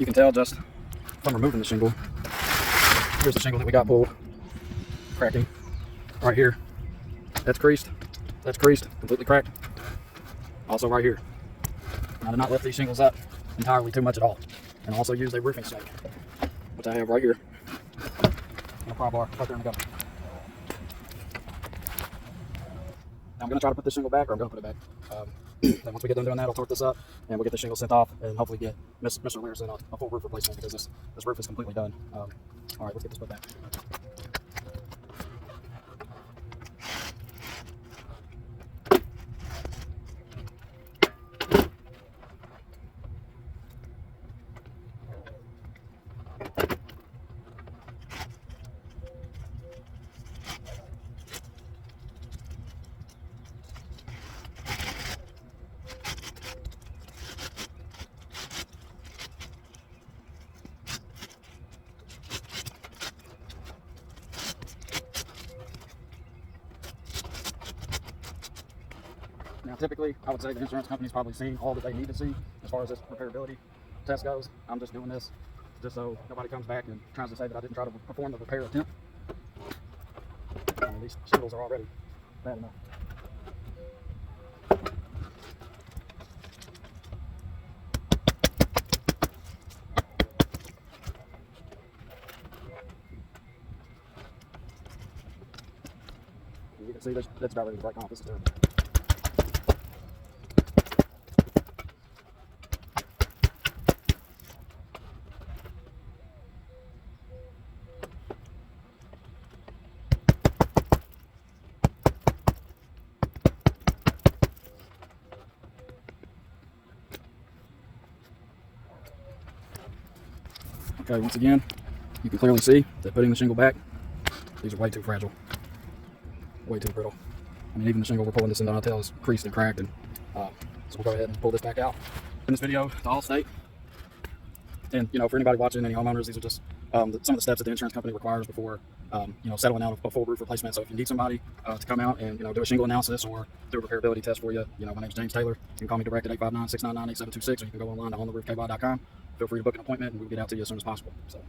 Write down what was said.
You can tell just from removing the shingle. Here's the shingle that we got pulled, cracking right here. That's creased, completely cracked. Also right here. I did not lift these shingles up entirely too much at all, and also used a roofing snake, which I have right here. And a pry bar right there in the gutter. Now I'm going to try to put this shingle back, or I'm going to put it back. Then once we get done doing that, I'll torque this up, and we'll get the shingle sent off, and hopefully get Mr. Learson a full roof replacement, because this roof is completely done. All right, let's get this put back. Now, typically, I would say the insurance company's probably seen all that they need to see as far as this repairability test goes. I'm just doing this just so nobody comes back and tries to say that I didn't try to perform the repair attempt. I mean, these shingles are already bad enough. You can see that's about ready to break off. This is terrible. Okay, once again, you can clearly see that putting the shingle back, these are way too fragile, way too brittle. I mean, even the shingle we're pulling this in Donatel is creased and cracked, and so we'll go ahead and pull this back out. In this video, to Allstate, and for anybody watching, any homeowners, these are just some of the steps that the insurance company requires before settling out a full roof replacement. So if you need somebody to come out and do a shingle analysis or do a repairability test for you, my name's James Taylor. You can call me direct at 859-699-8726, or you can go online to ontheroofky.com. Feel free to book an appointment, and we'll get out to you as soon as possible. So.